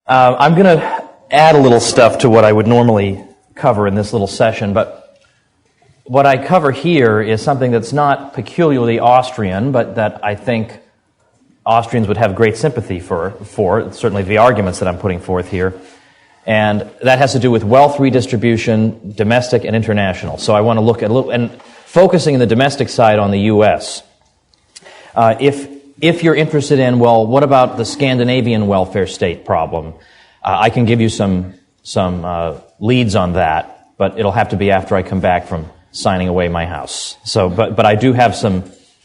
I'm going to add a little stuff to what I would normally cover in this little session, but what I cover here is something that's not peculiarly Austrian, but that I think Austrians would have great sympathy for certainly the arguments that I'm putting forth here. And that has to do with wealth redistribution, domestic and international. So I want to look at a little, and focusing in the domestic side on the U.S. If you're interested in, well, what about the Scandinavian welfare state problem? I can give you some leads on that, but it'll have to be after I come back from signing away my house. So, but I do have some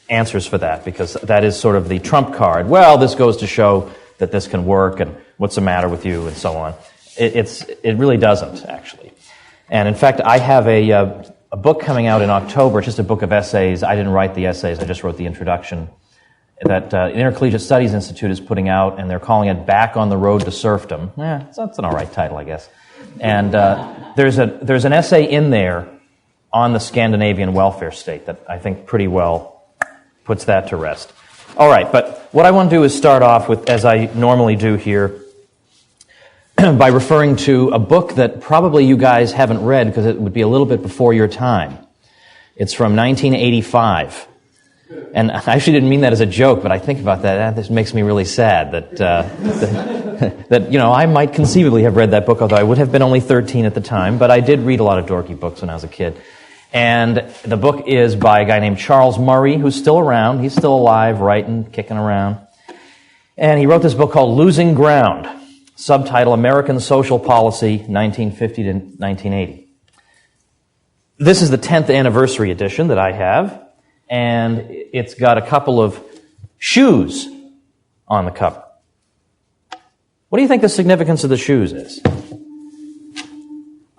answers for that, because that is sort of the trump card. Well, this goes to show that this can work, and what's the matter with you, and so on. It really doesn't, actually. And in fact, I have a book coming out in October. It's just a book of essays. I didn't write the essays. I just wrote the introduction that the Intercollegiate Studies Institute is putting out, and they're calling it Back on the Road to Serfdom. That's an all right title, I guess. And there's an essay in there on the Scandinavian welfare state that I think pretty well puts that to rest. All right, but what I want to do is start off with, as I normally do here, by referring to a book that probably you guys haven't read because it would be a little bit before your time. It's from 1985. And I actually didn't mean that as a joke, but I think about that. This makes me really sad that I might conceivably have read that book, although I would have been only 13 at the time, but I did read a lot of dorky books when I was a kid. And the book is by a guy named Charles Murray, who's still around. He's still alive, writing, kicking around. And he wrote this book called Losing Ground, subtitle American Social Policy, 1950 to 1980. This is the 10th anniversary edition that I have, and it's got a couple of shoes on the cover. What do you think the significance of the shoes is?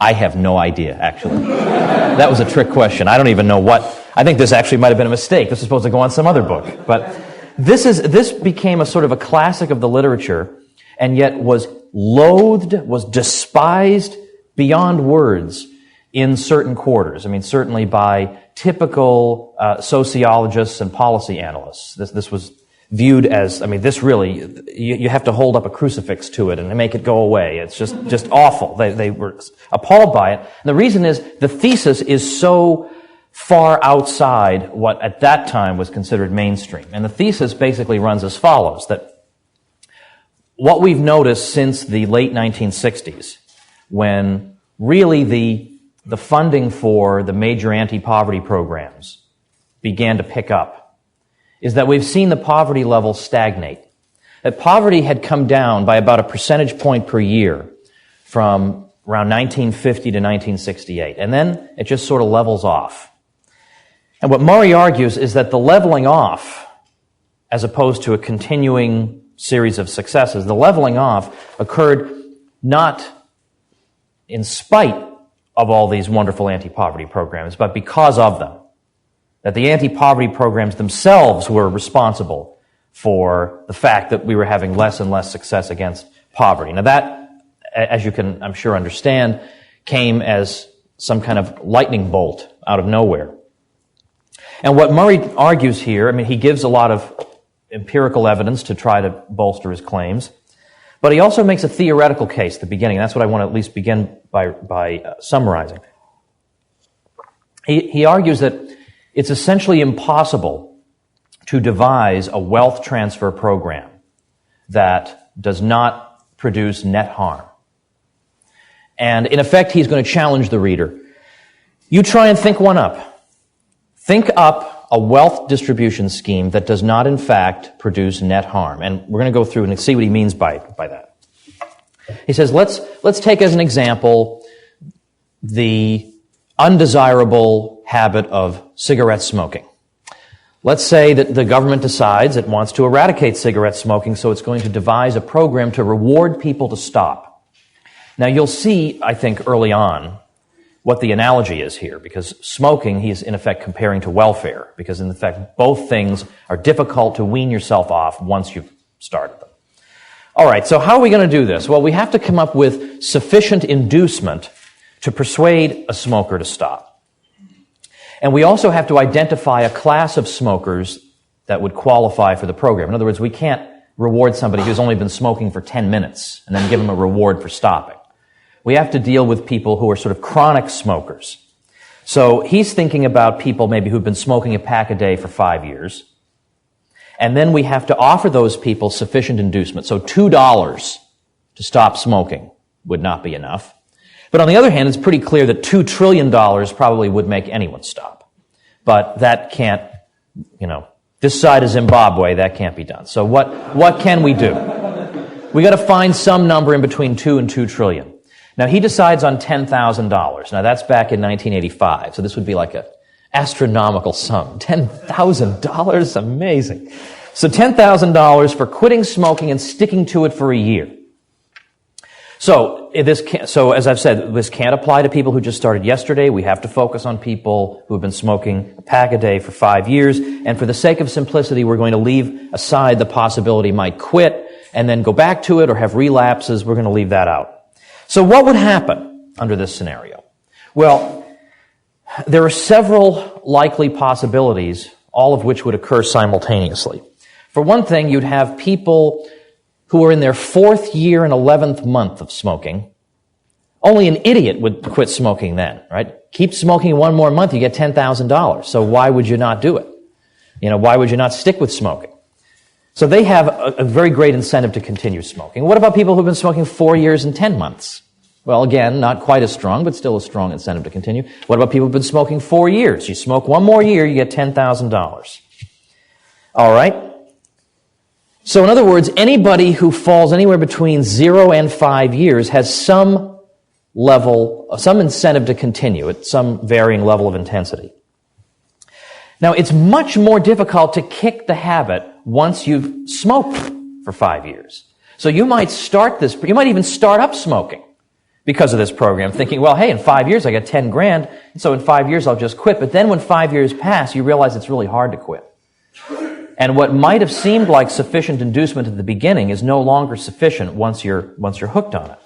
I have no idea, actually. That was a trick question. I don't even know what. I think this actually might have been a mistake. This was supposed to go on some other book. But this became a sort of a classic of the literature, and yet was loathed, was despised beyond words in certain quarters. I mean, certainly by typical sociologists and policy analysts. This was viewed as, this really, you have to hold up a crucifix to it and make it go away. It's just awful. They were appalled by it. And the reason is the thesis is so far outside what at that time was considered mainstream. And the thesis basically runs as follows, that what we've noticed since the late 1960s, when really the funding for the major anti-poverty programs began to pick up, is that we've seen the poverty level stagnate. That poverty had come down by about a percentage point per year from around 1950 to 1968, and then it just sort of levels off. And what Murray argues is that the leveling off, as opposed to a continuing series of successes, the leveling off occurred not in spite of all these wonderful anti-poverty programs, but because of them. That the anti-poverty programs themselves were responsible for the fact that we were having less and less success against poverty. Now that, as you can, I'm sure, understand, came as some kind of lightning bolt out of nowhere. And what Murray argues here, he gives a lot of empirical evidence to try to bolster his claims, but he also makes a theoretical case at the beginning. That's what I want to at least begin by summarizing. He argues that it's essentially impossible to devise a wealth transfer program that does not produce net harm. And in effect, he's going to challenge the reader. You try and think one up. Think up a wealth distribution scheme that does not, in fact, produce net harm. And we're going to go through and see what he means by that. He says, let's take as an example the undesirable habit of cigarette smoking. Let's say that the government decides it wants to eradicate cigarette smoking, so it's going to devise a program to reward people to stop. Now, you'll see, I think, early on what the analogy is here, because smoking, he's in effect comparing to welfare, because in effect, both things are difficult to wean yourself off once you've started them. All right, so how are we going to do this? Well, we have to come up with sufficient inducement to persuade a smoker to stop. And we also have to identify a class of smokers that would qualify for the program. In other words, we can't reward somebody who's only been smoking for 10 minutes and then give them a reward for stopping. We have to deal with people who are sort of chronic smokers. So he's thinking about people maybe who've been smoking a pack a day for 5 years. And then we have to offer those people sufficient inducement. So $2 to stop smoking would not be enough. But on the other hand, it's pretty clear that $2 trillion probably would make anyone stop. But that can't, this side of Zimbabwe, that can't be done. So what can we do? We got to find some number in between 2 and 2 trillion. Now he decides on $10,000. Now that's back in 1985. So this would be like an astronomical sum. $10,000? Amazing. So $10,000 for quitting smoking and sticking to it for a year. So as I've said, this can't apply to people who just started yesterday. We have to focus on people who have been smoking a pack a day for 5 years. And for the sake of simplicity, we're going to leave aside the possibility might quit and then go back to it or have relapses. We're going to leave that out. So what would happen under this scenario? Well, there are several likely possibilities, all of which would occur simultaneously. For one thing, you'd have people who are in their 4th year and 11th month of smoking. Only an idiot would quit smoking then, right? Keep smoking 1 more month, you get $10,000. So why would you not do it? Why would you not stick with smoking? So they have a very great incentive to continue smoking. What about people who've been smoking 4 years and 10 months? Well, again, not quite as strong, but still a strong incentive to continue. What about people who've been smoking 4 years? You smoke 1 more year, you get $10,000. All right? So in other words, anybody who falls anywhere between 0 and 5 years has some incentive to continue at some varying level of intensity. Now, it's much more difficult to kick the habit once you've smoked for 5 years. So you might even start up smoking because of this program, thinking, well, hey, in 5 years I got 10 grand, so in 5 years I'll just quit. But then when 5 years pass, you realize it's really hard to quit. And what might have seemed like sufficient inducement at the beginning is no longer sufficient once you're hooked on it.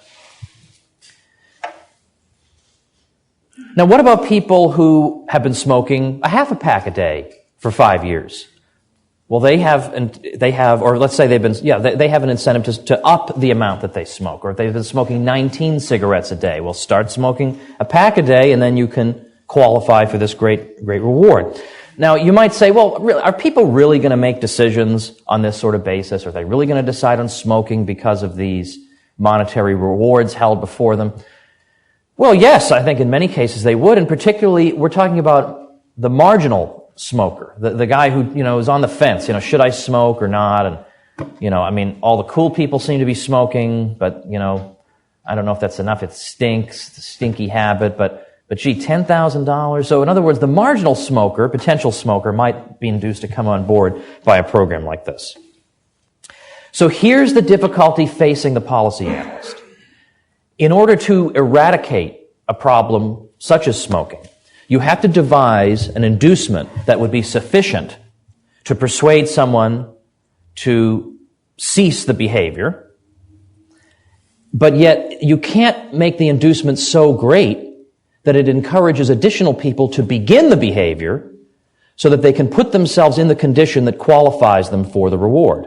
Now, what about people who have been smoking a half a pack a day for 5 years? Well, they have, or let's say they have an incentive to up the amount that they smoke, or if they've been smoking 19 cigarettes a day, well, start smoking a pack a day, and then you can qualify for this great reward. Now, you might say, well, are people really going to make decisions on this sort of basis? Are they really going to decide on smoking because of these monetary rewards held before them? Well, yes, I think in many cases they would, and particularly we're talking about the marginal smoker, the guy who, is on the fence, should I smoke or not? And, all the cool people seem to be smoking, but, I don't know if that's enough. It stinks, it's a stinky habit, but gee, $10,000. So in other words, the marginal smoker, potential smoker, might be induced to come on board by a program like this. So here's the difficulty facing the policy analyst. In order to eradicate a problem such as smoking, you have to devise an inducement that would be sufficient to persuade someone to cease the behavior, but yet you can't make the inducement so great that it encourages additional people to begin the behavior so that they can put themselves in the condition that qualifies them for the reward.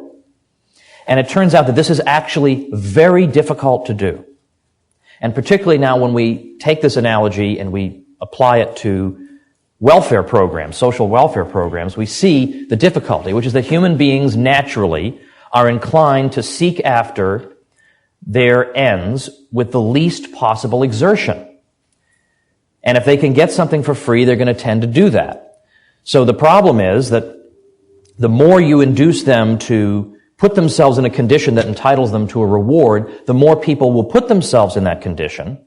And it turns out that this is actually very difficult to do. And particularly now when we take this analogy and we apply it to welfare programs, social welfare programs, we see the difficulty, which is that human beings naturally are inclined to seek after their ends with the least possible exertion. And if they can get something for free, they're going to tend to do that. So the problem is that the more you induce them to put themselves in a condition that entitles them to a reward, the more people will put themselves in that condition.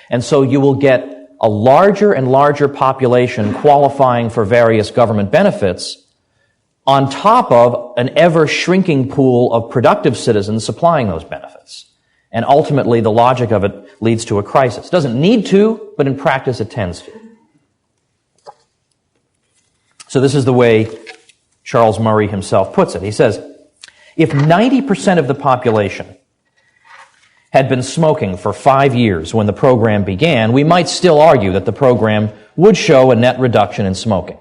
And so you will get a larger and larger population qualifying for various government benefits on top of an ever-shrinking pool of productive citizens supplying those benefits. And ultimately, the logic of it leads to a crisis. It doesn't need to, but in practice it tends to. So this is the way Charles Murray himself puts it. He says, if 90% of the population had been smoking for 5 years when the program began, we might still argue that the program would show a net reduction in smoking.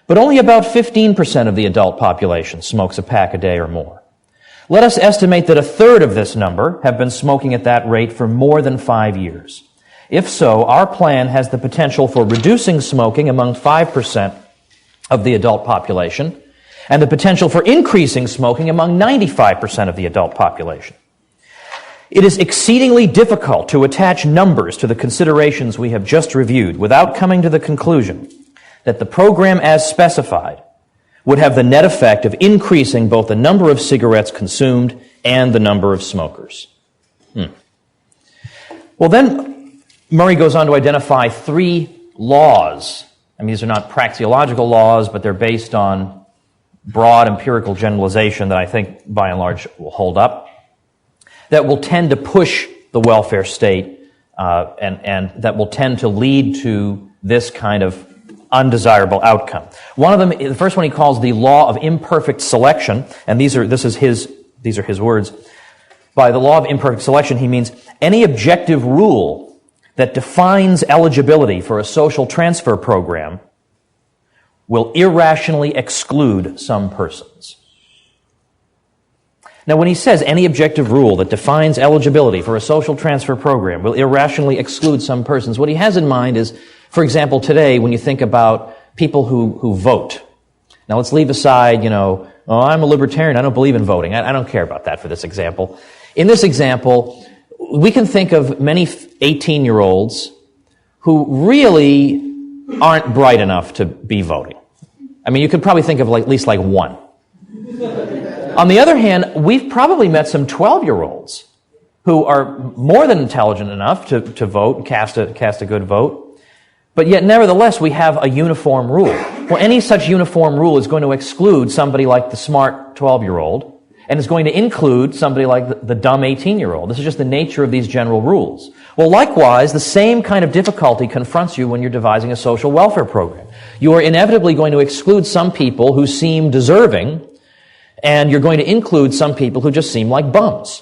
But only about 15% of the adult population smokes a pack a day or more. Let us estimate that a third of this number have been smoking at that rate for more than 5 years. If so, our plan has the potential for reducing smoking among 5% of the adult population and the potential for increasing smoking among 95% of the adult population. It is exceedingly difficult to attach numbers to the considerations we have just reviewed without coming to the conclusion that the program as specified would have the net effect of increasing both the number of cigarettes consumed and the number of smokers. Well, then Murray goes on to identify 3 laws. I mean, these are not praxeological laws, but they're based on broad empirical generalization that I think, by and large, will hold up, that will tend to push the welfare state and that will tend to lead to this kind of undesirable outcome. One of them, the first one he calls the law of imperfect selection, and these are his words. By the law of imperfect selection, he means any objective rule that defines eligibility for a social transfer program will irrationally exclude some persons. Now, when he says any objective rule that defines eligibility for a social transfer program will irrationally exclude some persons, what he has in mind is, for example, today, when you think about people who vote. Now, let's leave aside, I'm a libertarian, I don't believe in voting. I don't care about that for this example. In this example, we can think of many 18-year-olds who really aren't bright enough to be voting. I mean, you could probably think of at least one. On the other hand, we've probably met some 12-year-olds who are more than intelligent enough to vote and cast a good vote. But yet, nevertheless, we have a uniform rule. Well, any such uniform rule is going to exclude somebody like the smart 12-year-old, and is going to include somebody like the dumb 18-year-old. This is just the nature of these general rules. Well, likewise, the same kind of difficulty confronts you when you're devising a social welfare program. You are inevitably going to exclude some people who seem deserving, and you're going to include some people who just seem like bums.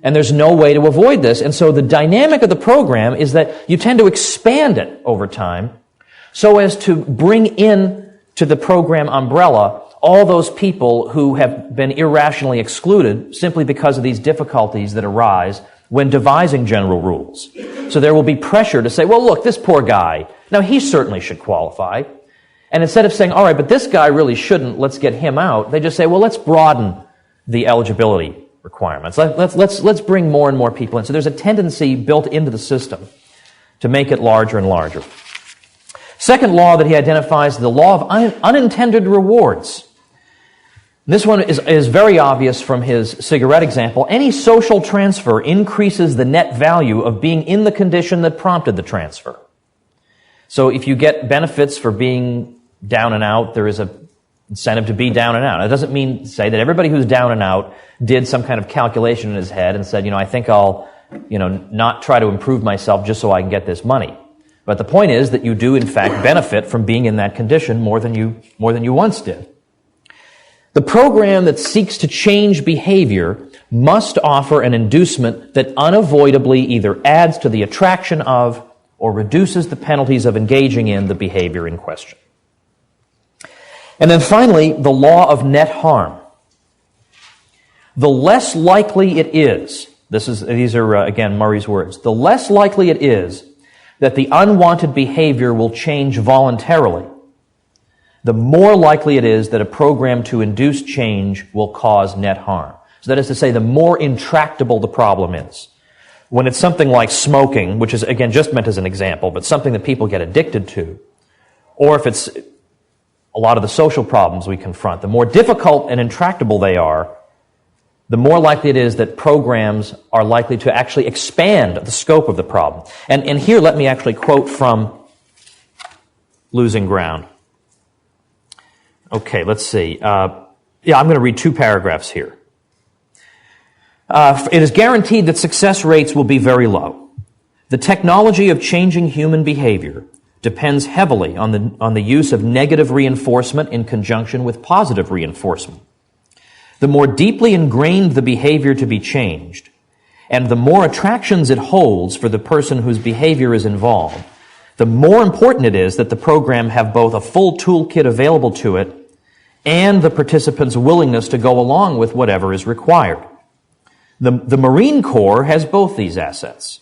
And there's no way to avoid this. And so the dynamic of the program is that you tend to expand it over time so as to bring in to the program umbrella all those people who have been irrationally excluded simply because of these difficulties that arise when devising general rules. So there will be pressure to say, well, look, this poor guy, now he certainly should qualify. And instead of saying, all right, but this guy really shouldn't, let's get him out, they just say, well, let's broaden the eligibility requirements. Let's bring more and more people in. So there's a tendency built into the system to make it larger and larger. Second law that he identifies is the law of unintended rewards. This one is very obvious from his cigarette example. Any social transfer increases the net value of being in the condition that prompted the transfer. So if you get benefits for being down and out, there is an incentive to be down and out. It doesn't mean to say that everybody who's down and out did some kind of calculation in his head and said, I think I'll, not try to improve myself just so I can get this money. But the point is that you do in fact benefit from being in that condition more than you once did. The program that seeks to change behavior must offer an inducement that unavoidably either adds to the attraction of or reduces the penalties of engaging in the behavior in question. And then finally, the law of net harm. The less likely it is, these are again Murray's words, the less likely it is that the unwanted behavior will change voluntarily, the more likely it is that a program to induce change will cause net harm. So that is to say, the more intractable the problem is. When it's something like smoking, which is, again, just meant as an example, but something that people get addicted to, or if it's a lot of the social problems we confront, the more difficult and intractable they are, the more likely it is that programs are likely to actually expand the scope of the problem. And here, let me actually quote from Losing Ground. Okay, let's see. I'm going to read 2 paragraphs here. It is guaranteed that success rates will be very low. The technology of changing human behavior depends heavily on the use of negative reinforcement in conjunction with positive reinforcement. The more deeply ingrained the behavior to be changed, and the more attractions it holds for the person whose behavior is involved, the more important it is that the program have both a full toolkit available to it and the participants' willingness to go along with whatever is required. The Marine Corps has both these assets.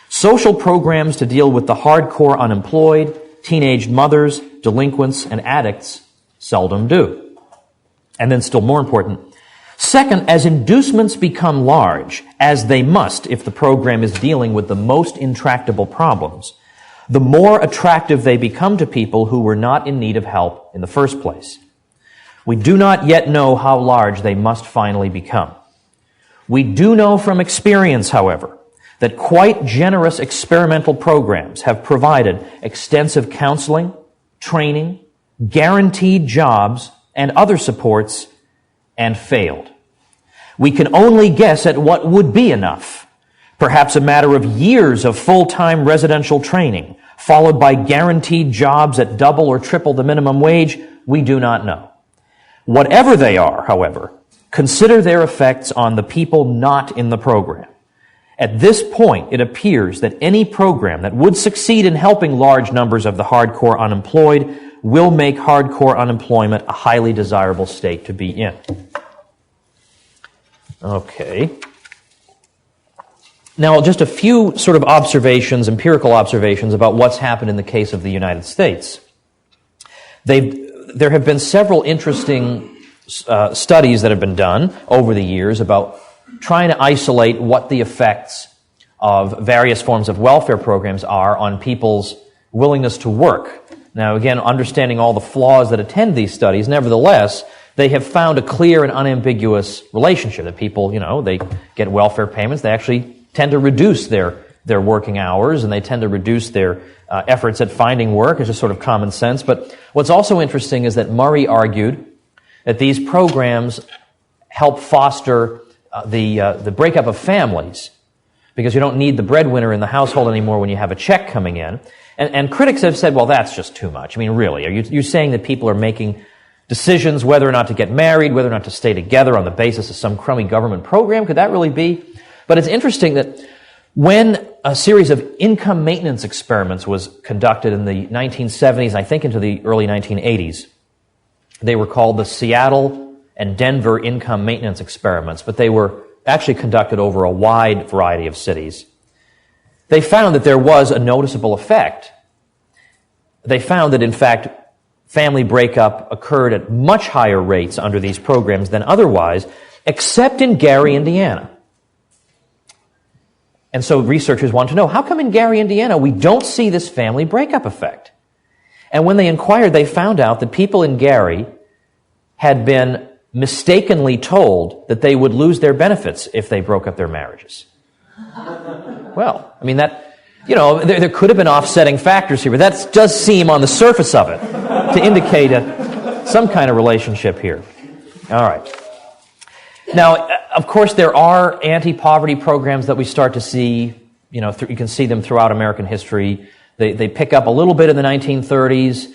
Social programs to deal with the hardcore unemployed, teenage mothers, delinquents, and addicts seldom do. And then still more important, second, as inducements become large, as they must if the program is dealing with the most intractable problems, the more attractive they become to people who were not in need of help in the first place. We do not yet know how large they must finally become. We do know from experience, however, that quite generous experimental programs have provided extensive counseling, training, guaranteed jobs, and other supports, and failed. We can only guess at what would be enough. Perhaps a matter of years of full-time residential training, followed by guaranteed jobs at double or triple the minimum wage, we do not know. Whatever they are, however, consider their effects on the people not in the program. At this point, it appears that any program that would succeed in helping large numbers of the hardcore unemployed will make hardcore unemployment a highly desirable state to be in. Okay. Now, just a few sort of observations, empirical observations about what's happened in the case of the United States. There have been several interesting studies that have been done over the years about trying to isolate what the effects of various forms of welfare programs are on people's willingness to work. Now, again, understanding all the flaws that attend these studies, nevertheless, they have found a clear and unambiguous relationship that people, they get welfare payments, they actually tend to reduce their working hours, and they tend to reduce their efforts at finding work. It's just sort of common sense. But what's also interesting is that Murray argued that these programs help foster the breakup of families, because you don't need the breadwinner in the household anymore when you have a check coming in. And critics have said, well, that's just too much. I mean, really, are you saying that people are making decisions whether or not to get married, whether or not to stay together on the basis of some crummy government program? Could that really be? But it's interesting that when a series of income maintenance experiments was conducted in the 1970s, I think into the early 1980s, they were called the Seattle and Denver income maintenance experiments, but they were actually conducted over a wide variety of cities. They found that there was a noticeable effect. They found that, in fact, family breakup occurred at much higher rates under these programs than otherwise, except in Gary, Indiana. And so researchers want to know, how come in Gary, Indiana, we don't see this family breakup effect? And when they inquired, they found out that people in Gary had been mistakenly told that they would lose their benefits if they broke up their marriages. Well, I mean, there could have been offsetting factors here, but that does seem on the surface of it to indicate some kind of relationship here. All right. Now, of course, there are anti-poverty programs that we start to see, you can see them throughout American history. They pick up a little bit in the 1930s.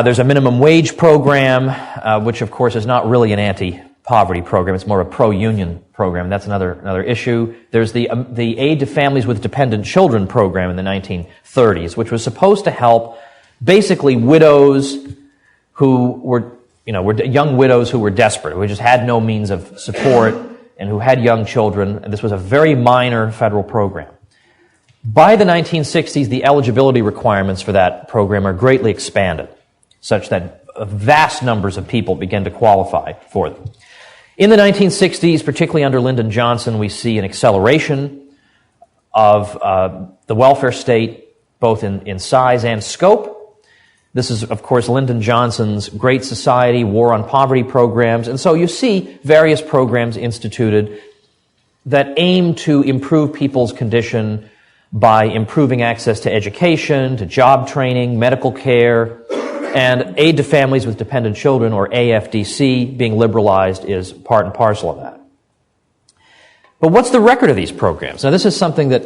There's a minimum wage program, which, of course, is not really an anti-poverty program. It's more a pro-union program. That's another issue. There's the Aid to Families with Dependent Children program in the 1930s, which was supposed to help basically widows who were young widows who were desperate, who just had no means of support and who had young children. And this was a very minor federal program. By the 1960s, the eligibility requirements for that program are greatly expanded, such that vast numbers of people begin to qualify for them. In the 1960s, particularly under Lyndon Johnson, we see an acceleration of the welfare state, both in size and scope. This is, of course, Lyndon Johnson's Great Society, War on Poverty programs. And so you see various programs instituted that aim to improve people's condition by improving access to education, to job training, medical care, and Aid to Families with Dependent Children, or AFDC, being liberalized is part and parcel of that. But what's the record of these programs? Now, this is something that,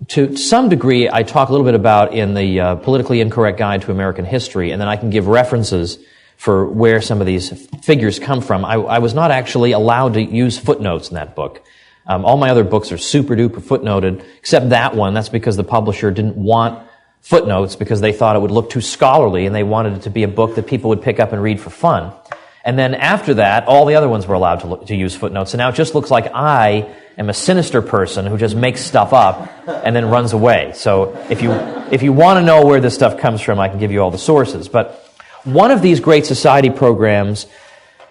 to some degree, I talk a little bit about in the Politically Incorrect Guide to American History, and then I can give references for where some of these figures come from. I was not actually allowed to use footnotes in that book. All my other books are super duper footnoted, except that one. That's because the publisher didn't want footnotes because they thought it would look too scholarly and they wanted it to be a book that people would pick up and read for fun. And then after that, all the other ones were allowed to use footnotes. And now it just looks like I am a sinister person who just makes stuff up and then runs away. So if you want to know where this stuff comes from, I can give you all the sources. But one of these Great Society programs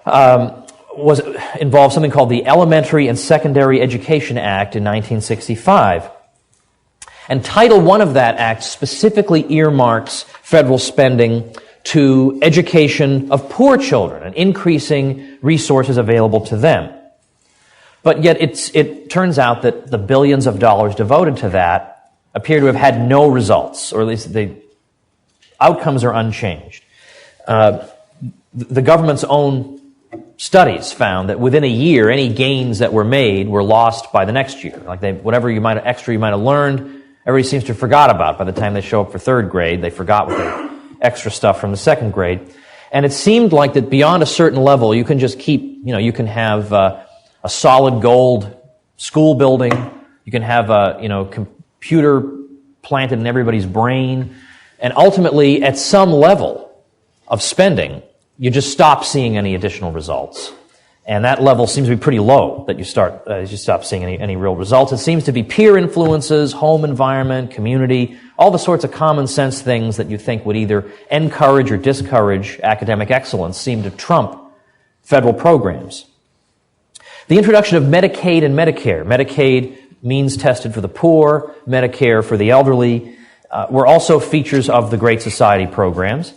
involved something called the Elementary and Secondary Education Act in 1965. And Title I of that act specifically earmarks federal spending to education of poor children and increasing resources available to them. But yet it turns out that the billions of dollars devoted to that appear to have had no results, or at least the outcomes are unchanged. The government's own studies found that within a year, any gains that were made were lost by the next year. Like whatever extra you might have learned, everybody seems to have forgot about. By the time they show up for third grade, they forgot what the extra stuff from the second grade. And it seemed like that beyond a certain level, you can just keep, you can have a solid gold school building, you can have a, computer planted in everybody's brain, and ultimately, at some level of spending, you just stop seeing any additional results. And that level seems to be pretty low, that you stop seeing any real results. It seems to be peer influences, home environment, community, all the sorts of common sense things that you think would either encourage or discourage academic excellence seem to trump federal programs. The introduction of Medicaid and Medicare. Medicaid, means tested for the poor, Medicare for the elderly, were also features of the Great Society programs.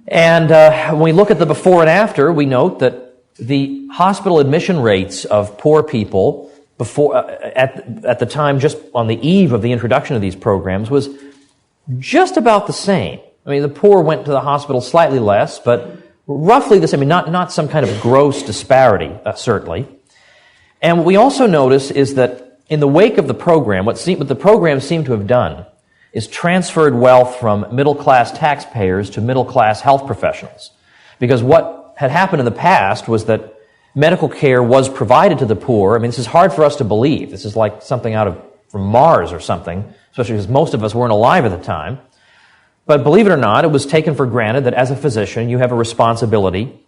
And when we look at the before and after, we note that the hospital admission rates of poor people at the time, just on the eve of the introduction of these programs, was just about the same. I mean, the poor went to the hospital slightly less, but roughly the same. I mean, not some kind of gross disparity, certainly. And what we also notice is that in the wake of the program, what the program seemed to have done is transferred wealth from middle-class taxpayers to middle-class health professionals. Because what had happened in the past was that medical care was provided to the poor. I mean, this is hard for us to believe. This is like something from Mars or something, especially because most of us weren't alive at the time. But believe it or not, it was taken for granted that as a physician, you have a responsibility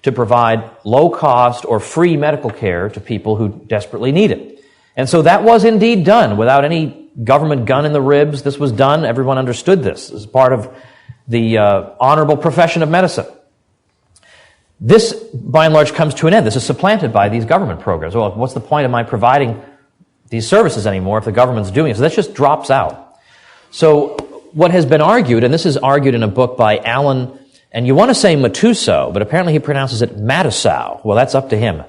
to provide low-cost or free medical care to people who desperately need it. And so that was indeed done without any government gun in the ribs. This was done. Everyone understood this as part of the honorable profession of medicine. This, by and large, comes to an end. This is supplanted by these government programs. Well, what's the point of my providing these services anymore if the government's doing it? So that just drops out. So what has been argued, and this is argued in a book by Alan, and you want to say Matusow, but apparently he pronounces it Matusow. Well, that's up to him.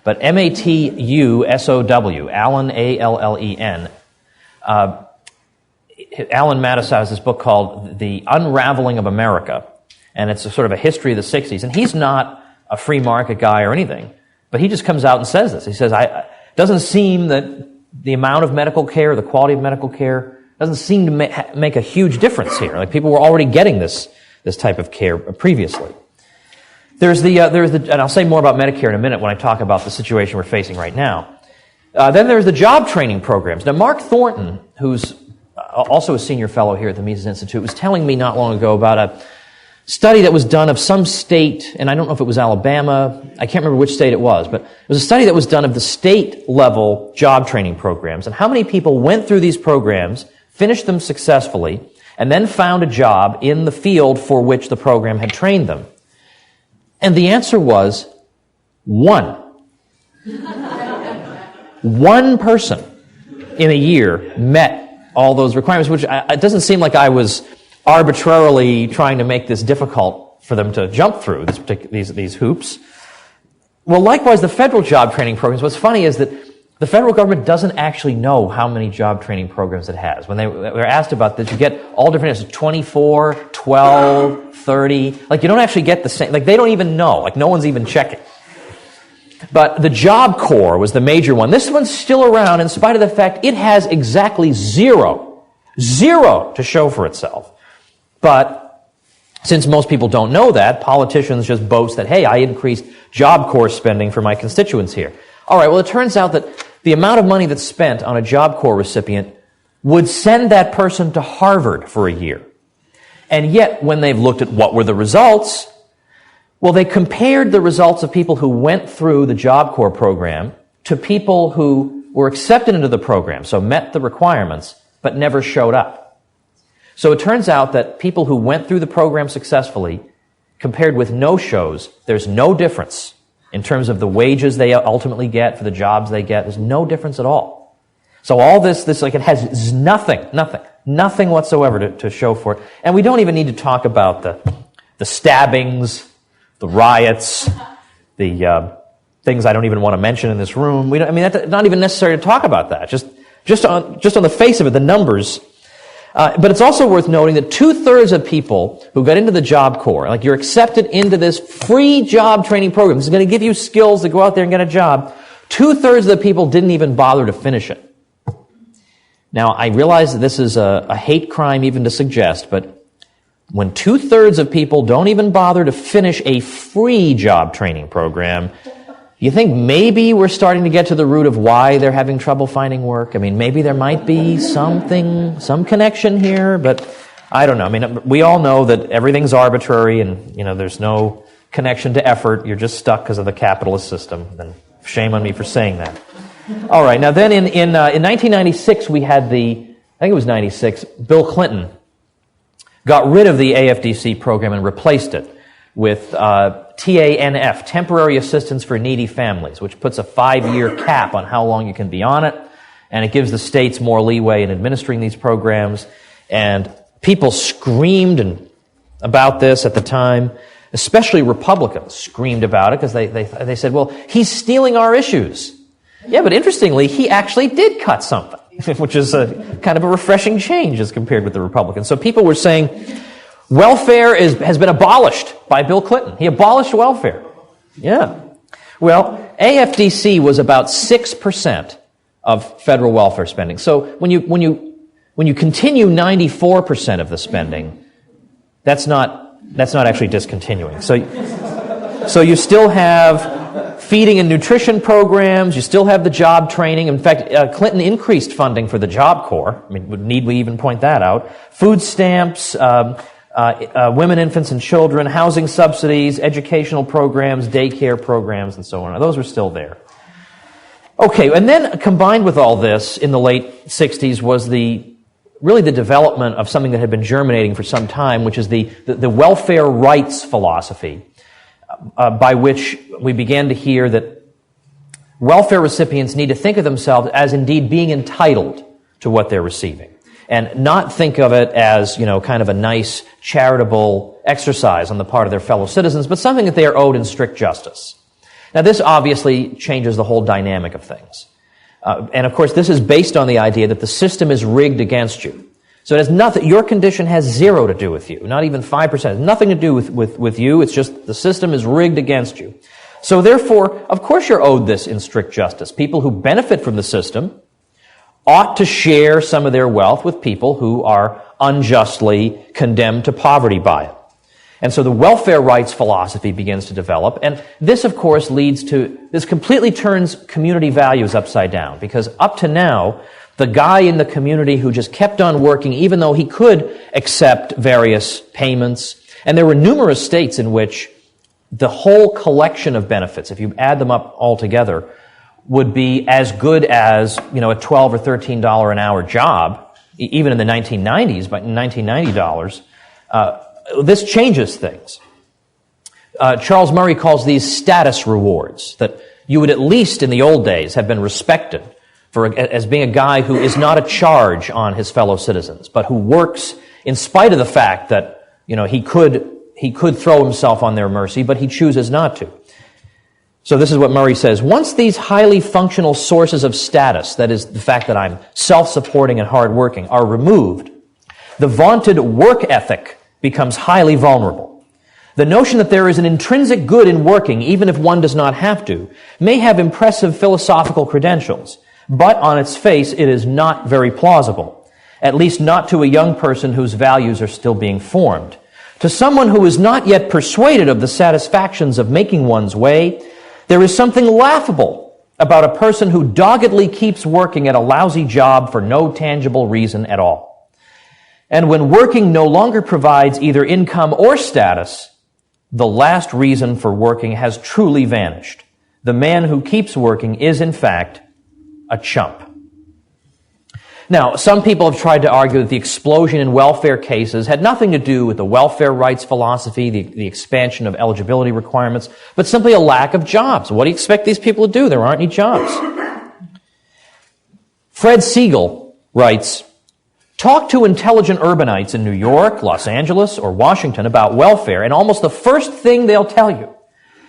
But M-A-T-U-S-O-W, Alan, A-L-L-E-N. Alan Matusow has this book called The Unraveling of America, and it's a sort of a history of the 60s. And he's not a free market guy or anything, but he just comes out and says this. He says, it doesn't seem that the amount of medical care, the quality of medical care, doesn't seem to make a huge difference here. Like people were already getting this type of care previously. There's the, and I'll say more about Medicare in a minute when I talk about the situation we're facing right now. Then there's the job training programs. Now, Mark Thornton, who's also a senior fellow here at the Mises Institute, was telling me not long ago about a study that was done of some state, and I don't know if it was Alabama, I can't remember which state it was, but it was a study that was done of the state-level job training programs and how many people went through these programs, finished them successfully, and then found a job in the field for which the program had trained them. And the answer was one. One person in a year met all those requirements, which it doesn't seem like I was arbitrarily trying to make this difficult for them to jump through, these hoops. Well, likewise, the federal job training programs, what's funny is that the federal government doesn't actually know how many job training programs it has. When they were asked about this, you get all different answers, 24, 12, 30. Like, you don't actually get the same, like, they don't even know. Like, no one's even checking. But the Job Corps was the major one. This one's still around in spite of the fact it has exactly zero to show for itself. But since most people don't know that, politicians just boast that, hey, I increased Job Corps spending for my constituents here. All right, well, it turns out that the amount of money that's spent on a Job Corps recipient would send that person to Harvard for a year. And yet, when they've looked at what were the results, well, they compared the results of people who went through the Job Corps program to people who were accepted into the program, so met the requirements, but never showed up. So it turns out that people who went through the program successfully, compared with no-shows, there's no difference in terms of the wages they ultimately get for the jobs they get. There's no difference at all. So all this like it has nothing whatsoever to show for it. And we don't even need to talk about the stabbings, the riots, the things I don't even want to mention in this room. That's not even necessary to talk about that. Just on the face of it, the numbers. But it's also worth noting that 2/3 of people who got into the Job Corps, like you're accepted into this free job training program, this is going to give you skills to go out there and get a job, 2/3 of the people didn't even bother to finish it. Now, I realize that this is a hate crime even to suggest, but when 2/3 of people don't even bother to finish a free job training program, you think maybe we're starting to get to the root of why they're having trouble finding work? Maybe there might be some connection here, but I don't know. We all know that everything's arbitrary and, there's no connection to effort. You're just stuck because of the capitalist system. And shame on me for saying that. All right. Now then in 1996, we had I think it was 96, Bill Clinton got rid of the AFDC program and replaced it with TANF, Temporary Assistance for Needy Families, which puts a 5-year cap on how long you can be on it, and it gives the states more leeway in administering these programs. And people screamed about this at the time, especially Republicans screamed about it because they said, well, he's stealing our issues. Yeah, but interestingly, he actually did cut something, which is a kind of a refreshing change as compared with the Republicans. So people were saying, welfare has been abolished by Bill Clinton. He abolished welfare. Yeah. Well, AFDC was about 6% of federal welfare spending. So when you continue 94% of the spending, that's not actually discontinuing. So you still have feeding and nutrition programs, you still have the job training. In fact, Clinton increased funding for the Job Corps. Need we even point that out? Food stamps, women, infants, and children, housing subsidies, educational programs, daycare programs, and so on. Those were still there. Okay, and then combined with all this in the late 60s was really the development of something that had been germinating for some time, which is the welfare rights philosophy, by which we began to hear that welfare recipients need to think of themselves as indeed being entitled to what they're receiving, and not think of it as, kind of a nice charitable exercise on the part of their fellow citizens, but something that they are owed in strict justice. Now, this obviously changes the whole dynamic of things. And of course, this is based on the idea that the system is rigged against you. So it has nothing, your condition has zero to do with you, not even 5%. It has nothing to do with you. It's just the system is rigged against you. So therefore, of course you're owed this in strict justice. People who benefit from the system ought to share some of their wealth with people who are unjustly condemned to poverty by it. And so the welfare rights philosophy begins to develop, and this, of course, this completely turns community values upside down, because up to now, the guy in the community who just kept on working, even though he could accept various payments, and there were numerous states in which the whole collection of benefits, if you add them up all together, would be as good as, a $12 or $13 an hour job, even in the 1990s, but in $1990, this changes things. Charles Murray calls these status rewards, that you would at least in the old days have been respected as being a guy who is not a charge on his fellow citizens, but who works in spite of the fact that, he could throw himself on their mercy, but he chooses not to. So this is what Murray says: once these highly functional sources of status, that is the fact that I'm self-supporting and hardworking, are removed, the vaunted work ethic becomes highly vulnerable. The notion that there is an intrinsic good in working, even if one does not have to, may have impressive philosophical credentials, but on its face it is not very plausible, at least not to a young person whose values are still being formed. To someone who is not yet persuaded of the satisfactions of making one's way, there is something laughable about a person who doggedly keeps working at a lousy job for no tangible reason at all. And when working no longer provides either income or status, the last reason for working has truly vanished. The man who keeps working is, in fact, a chump. Now, some people have tried to argue that the explosion in welfare cases had nothing to do with the welfare rights philosophy, the expansion of eligibility requirements, but simply a lack of jobs. What do you expect these people to do? There aren't any jobs. Fred Siegel writes, talk to intelligent urbanites in New York, Los Angeles, or Washington about welfare, and almost the first thing they'll tell you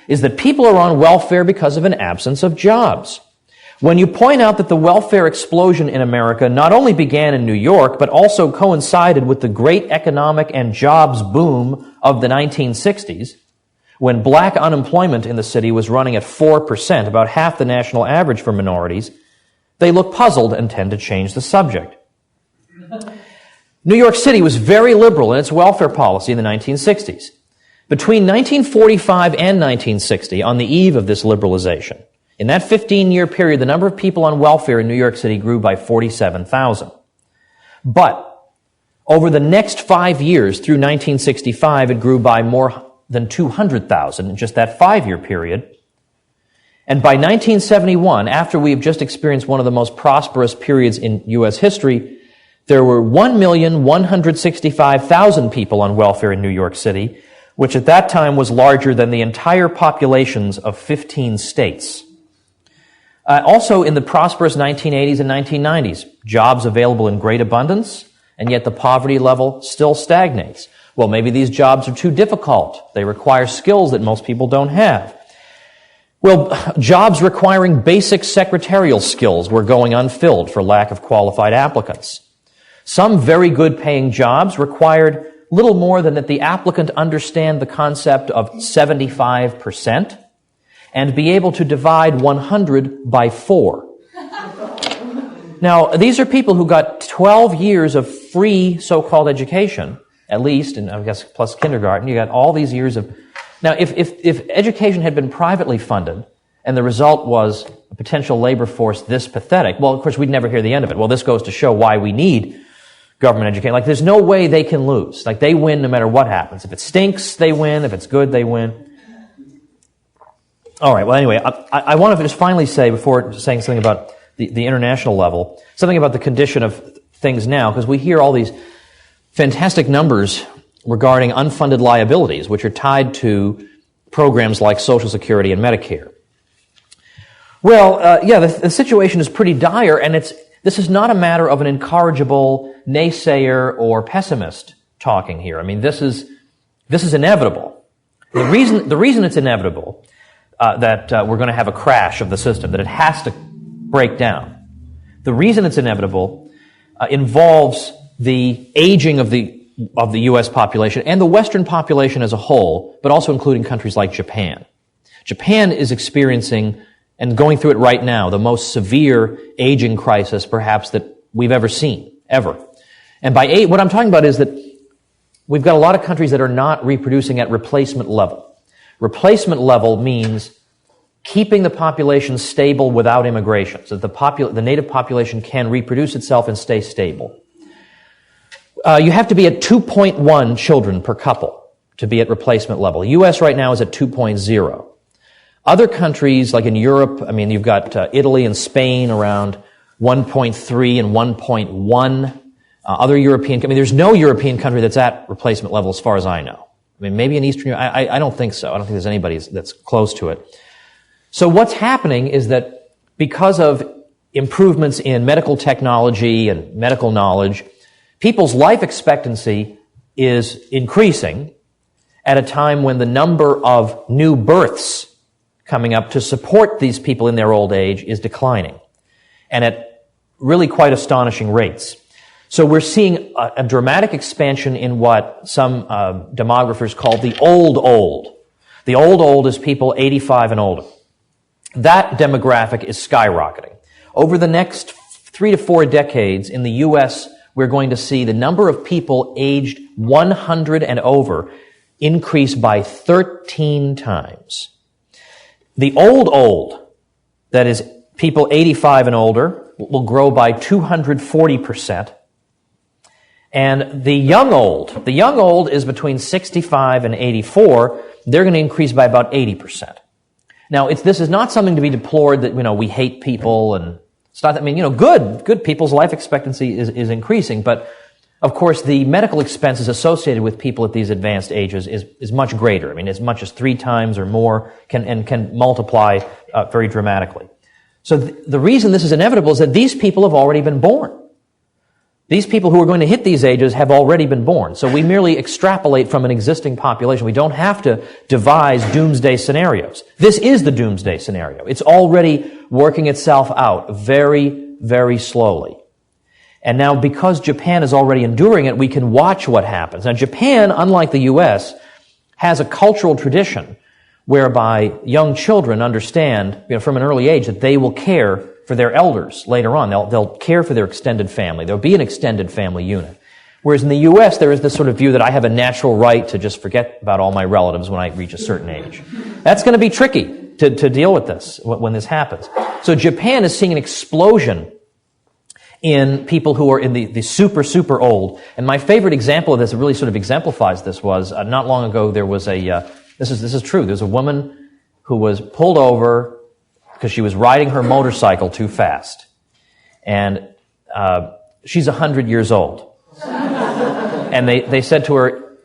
is that people are on welfare because of an absence of jobs. When you point out that the welfare explosion in America not only began in New York, but also coincided with the great economic and jobs boom of the 1960s, when black unemployment in the city was running at 4%, about half the national average for minorities, they look puzzled and tend to change the subject. New York City was very liberal in its welfare policy in the 1960s. Between 1945 and 1960, on the eve of this liberalization, in that 15-year period, the number of people on welfare in New York City grew by 47,000. But over the next 5 years, through 1965, it grew by more than 200,000 in just that 5-year period. And by 1971, after we have just experienced one of the most prosperous periods in U.S. history, there were 1,165,000 people on welfare in New York City, which at that time was larger than the entire populations of 15 states. Also, in the prosperous 1980s and 1990s, jobs available in great abundance, and yet the poverty level still stagnates. Well, maybe these jobs are too difficult. They require skills that most people don't have. Well, jobs requiring basic secretarial skills were going unfilled for lack of qualified applicants. Some very good paying jobs required little more than that the applicant understand the concept of 75%, and be able to divide 100 by 4. Now, these are people who got 12 years of free so-called education, at least, and I guess plus kindergarten. You got all these years of... Now, if education had been privately funded, and the result was a potential labor force this pathetic, well, of course, we'd never hear the end of it. Well, this goes to show why we need government education. Like, there's no way they can lose. Like, they win no matter what happens. If it stinks, they win. If it's good, they win. All right, well, anyway, I want to just finally say, before saying something about the international level, something about the condition of things now, because we hear all these fantastic numbers regarding unfunded liabilities, which are tied to programs like Social Security and Medicare. Well, the situation is pretty dire, and this is not a matter of an incorrigible naysayer or pessimist talking here. I mean, this is inevitable. The reason it's inevitable that we're going to have a crash of the system, that it has to break down. The reason it's inevitable involves the aging of the U.S. population and the Western population as a whole, but also including countries like Japan. Japan is experiencing and going through it right now, the most severe aging crisis perhaps that we've ever seen, ever. And what I'm talking about is that we've got a lot of countries that are not reproducing at replacement level. Replacement level means keeping the population stable without immigration, so that the native population can reproduce itself and stay stable. You have to be at 2.1 children per couple to be at replacement level. The U.S. right now is at 2.0. Other countries, like in Europe, I mean, you've got Italy and Spain around 1.3 and 1.1. Other European, there's no European country that's at replacement level as far as I know. I mean, maybe in Eastern Europe, I don't think so. I don't think there's anybody that's close to it. So what's happening is that because of improvements in medical technology and medical knowledge, people's life expectancy is increasing at a time when the number of new births coming up to support these people in their old age is declining, and at really quite astonishing rates. So we're seeing a dramatic expansion in what some demographers call the old old. The old old is people 85 and older. That demographic is skyrocketing. Over the next 3 to 4 decades in the U.S., we're going to see the number of people aged 100 and over increase by 13 times. The old, that is people 85 and older will grow by 240%. And the young old is between 65 and 84. They're going to increase by about 80%. Now, this is not something to be deplored that, we hate people and it's not, good people's life expectancy is increasing, but of course the medical expenses associated with people at these advanced ages is much greater. As much as 3 times or more can multiply very dramatically. So the reason this is inevitable is that these people have already been born. These people who are going to hit these ages have already been born. So we merely extrapolate from an existing population. We don't have to devise doomsday scenarios. This is the doomsday scenario. It's already working itself out very, very slowly. And now because Japan is already enduring it, we can watch what happens. Now Japan, unlike the US, has a cultural tradition whereby young children understand, from an early age that they will care for their elders later on. They'll care for their extended family. There'll be an extended family unit. Whereas in the U.S., there is this sort of view that I have a natural right to just forget about all my relatives when I reach a certain age. That's going to be tricky to deal with this when this happens. So Japan is seeing an explosion in people who are in the super, super old. And my favorite example of this that really sort of exemplifies this was, not long ago, there was this is true, there's a woman who was pulled over because she was riding her motorcycle too fast. And she's 100 years old. And they said to her,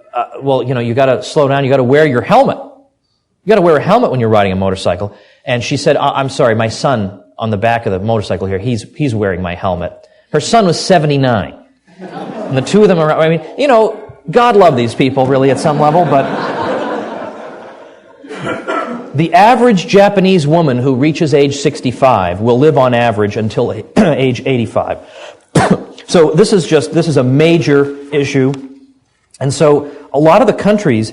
you got to slow down, you got to wear your helmet. You got to wear a helmet when you're riding a motorcycle. And she said, I'm sorry, my son on the back of the motorcycle here, he's wearing my helmet. Her son was 79. And the two of them are, God love these people really at some level, but the average Japanese woman who reaches age 65 will live on average until age 85. So this is a major issue. And so a lot of the countries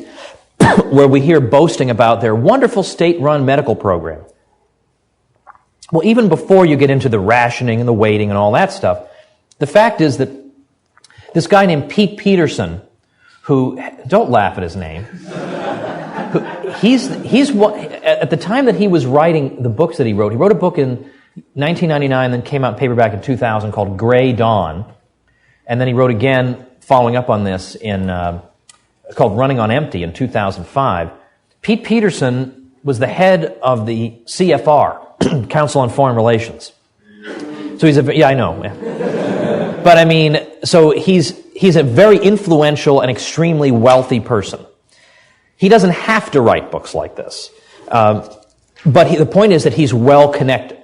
where we hear boasting about their wonderful state-run medical program, well, even before you get into the rationing and the waiting and all that stuff, the fact is that this guy named Pete Peterson, who, don't laugh at his name, he's at the time that he was writing the books that he wrote a book in 1999, then came out in paperback in 2000 called Gray Dawn, and then he wrote again following up on this called Running on Empty in 2005. Pete Peterson was the head of the CFR, Council on Foreign Relations. So I know. But so he's a very influential and extremely wealthy person. He doesn't have to write books like this. But the point is that he's well connected.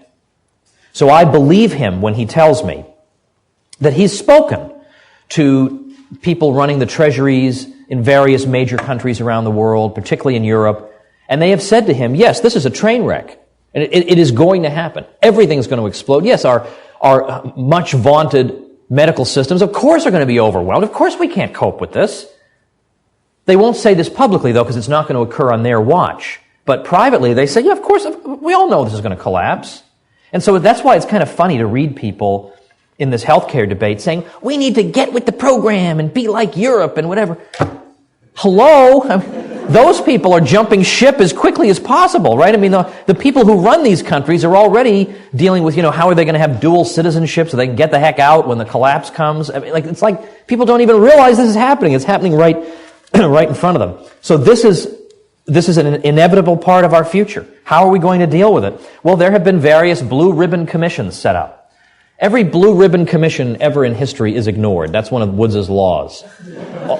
So I believe him when he tells me that he's spoken to people running the treasuries in various major countries around the world, particularly in Europe, and they have said to him, yes, this is a train wreck. And it is going to happen. Everything's going to explode. Yes, our much vaunted medical systems, of course, are going to be overwhelmed. Of course we can't cope with this. They won't say this publicly, though, because it's not going to occur on their watch. But privately, they say, yeah, of course, we all know this is going to collapse. And so that's why it's kind of funny to read people in this healthcare debate saying, we need to get with the program and be like Europe and whatever. Hello? Those people are jumping ship as quickly as possible, right? The people who run these countries are already dealing with, how are they going to have dual citizenship so they can get the heck out when the collapse comes? It's like people don't even realize this is happening. It's happening right in front of them. So this is an inevitable part of our future. How are we going to deal with it? Well, there have been various blue ribbon commissions set up. Every blue ribbon commission ever in history is ignored. That's one of Woods' laws.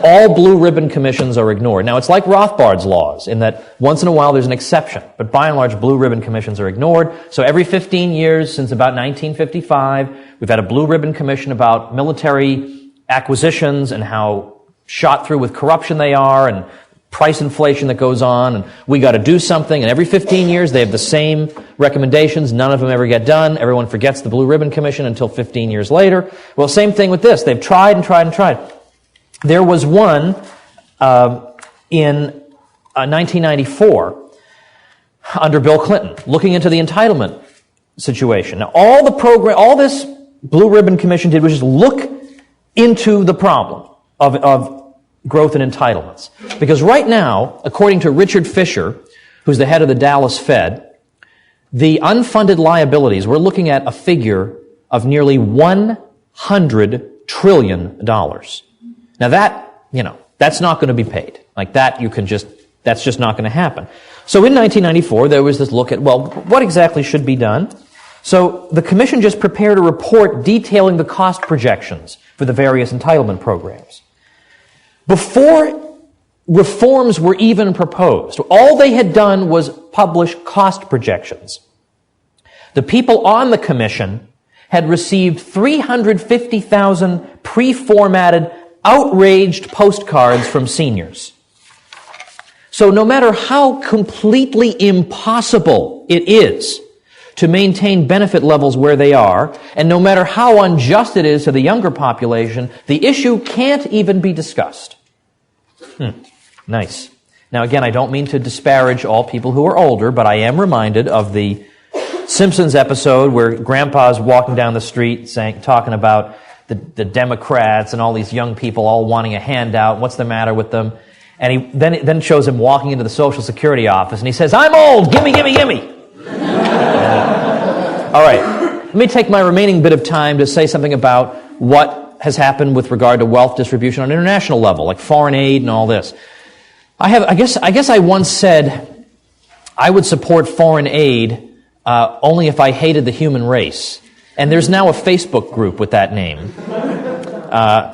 All blue ribbon commissions are ignored. Now, it's like Rothbard's laws in that once in a while there's an exception, but by and large, blue ribbon commissions are ignored. So every 15 years since about 1955, we've had a blue ribbon commission about military acquisitions and how shot through with corruption they are and price inflation that goes on, and we got to do something, and every 15 years they have the same recommendations. None of them ever get done. Everyone forgets the Blue Ribbon Commission until 15 years later. Well, same thing with this. They've tried and tried and tried. There was one in 1994 under Bill Clinton looking into the entitlement situation. Now, all this Blue Ribbon Commission did was just look into the problem of growth in entitlements. Because right now, according to Richard Fisher, who's the head of the Dallas Fed, the unfunded liabilities, we're looking at a figure of nearly $100 trillion. Now that, that's not going to be paid. Like that, that's just not going to happen. So in 1994, there was this look at, well, what exactly should be done? So the Commission just prepared a report detailing the cost projections for the various entitlement programs. Before reforms were even proposed, all they had done was publish cost projections. The people on the Commission had received 350,000 pre-formatted, outraged postcards from seniors. So no matter how completely impossible it is to maintain benefit levels where they are, and no matter how unjust it is to the younger population, the issue can't even be discussed. Nice. Now again, I don't mean to disparage all people who are older, but I am reminded of the Simpsons episode where Grandpa's walking down the street talking about the Democrats and all these young people all wanting a handout. What's the matter with them? And he then shows him walking into the Social Security office, and he says, "I'm old. Gimme, gimme, gimme." All right. Let me take my remaining bit of time to say something about what has happened with regard to wealth distribution on an international level, like foreign aid and all this. I guess I once said I would support foreign aid only if I hated the human race. And there's now a Facebook group with that name.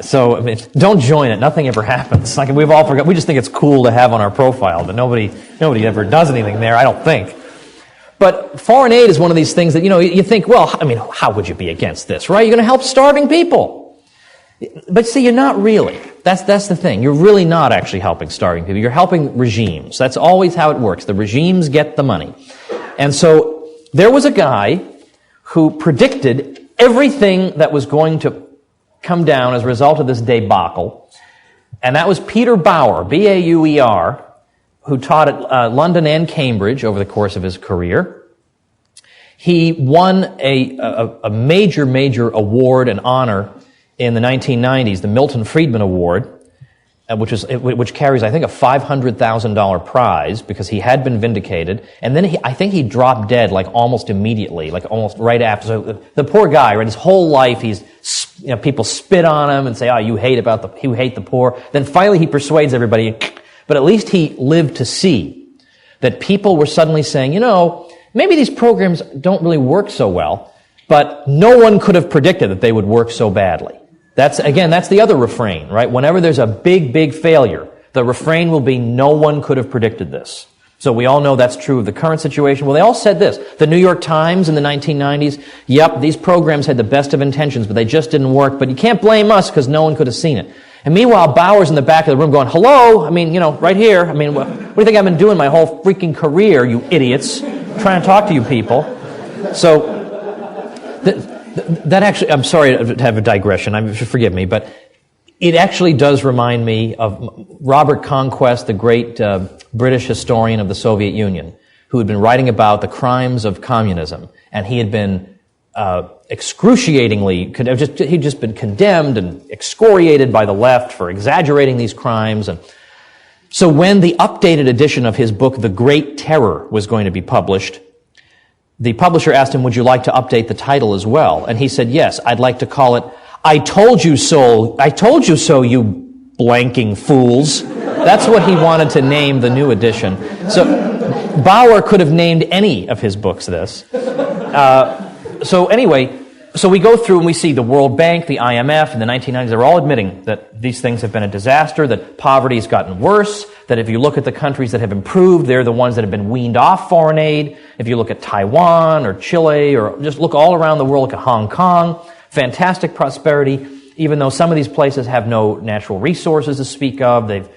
So, I mean, don't join it. Nothing ever happens. Like, we've all forgot. We just think it's cool to have on our profile, but nobody ever does anything there, I don't think. But foreign aid is one of these things that, you think, well, I mean, how would you be against this, right? You're going to help starving people. But see, you're not really. That's the thing. You're really not actually helping starving people. You're helping regimes. That's always how it works. The regimes get the money. And so there was a guy who predicted everything that was going to come down as a result of this debacle, and that was Peter Bauer, B-A-U-E-R, who taught at London and Cambridge over the course of his career. He won a major award and honor in the 1990s, the Milton Friedman Award, which carries, I think, a $500,000 prize because he had been vindicated. And then I think he dropped dead like almost immediately, like almost right after. So the poor guy, right, his whole life, people spit on him and say, "Oh, you hate the poor." Then finally he persuades everybody, but at least he lived to see that people were suddenly saying, maybe these programs don't really work so well, but no one could have predicted that they would work so badly. That's the other refrain, right? Whenever there's a big failure, the refrain will be, no one could have predicted this. So we all know that's true of the current situation. Well, they all said this. The New York Times in the 1990s, yep, these programs had the best of intentions, but they just didn't work. But you can't blame us because no one could have seen it. And meanwhile, Bauer's in the back of the room going, "Hello? I mean, right here. I mean, what do you think I've been doing my whole freaking career, you idiots? Trying to talk to you people." So that actually, I'm sorry to have a digression, forgive me, but it actually does remind me of Robert Conquest, the great British historian of the Soviet Union, who had been writing about the crimes of communism, and he had been excruciatingly, he'd just been condemned and excoriated by the left for exaggerating these crimes. And so when the updated edition of his book, The Great Terror, was going to be published, the publisher asked him, "Would you like to update the title as well?" And he said, "Yes, I'd like to call it, I Told You So, you blanking fools." That's what he wanted to name the new edition. So Bauer could have named any of his books this. So anyway, so we go through and we see the World Bank, the IMF in the 1990s, they're all admitting that these things have been a disaster, that poverty has gotten worse, that if you look at the countries that have improved, they're the ones that have been weaned off foreign aid. If you look at Taiwan or Chile or just look all around the world, look at Hong Kong, fantastic prosperity, even though some of these places have no natural resources to speak of. They've,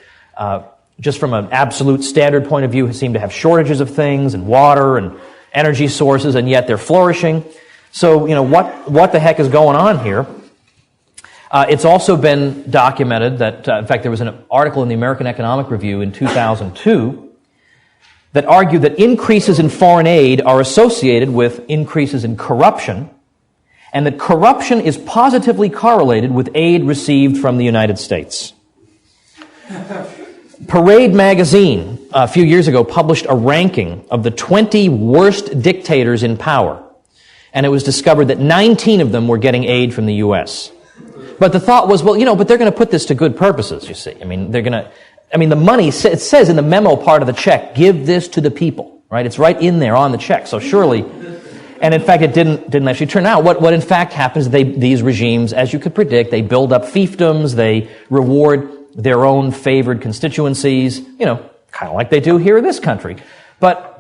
just from an absolute standard point of view, seem to have shortages of things and water and energy sources, and yet they're flourishing. So, what the heck is going on here? It's also been documented that, in fact, there was an article in the American Economic Review in 2002 that argued that increases in foreign aid are associated with increases in corruption, and that corruption is positively correlated with aid received from the United States. Parade magazine a few years ago, published a ranking of the 20 worst dictators in power. And it was discovered that 19 of them were getting aid from the U.S. But the thought was, well, but they're going to put this to good purposes, you see. The money, it says in the memo part of the check, give this to the people, right? It's right in there on the check. So surely, and in fact, it didn't actually turn out. What in fact happens, these regimes, as you could predict, they build up fiefdoms, they reward their own favored constituencies, kind of like they do here in this country. But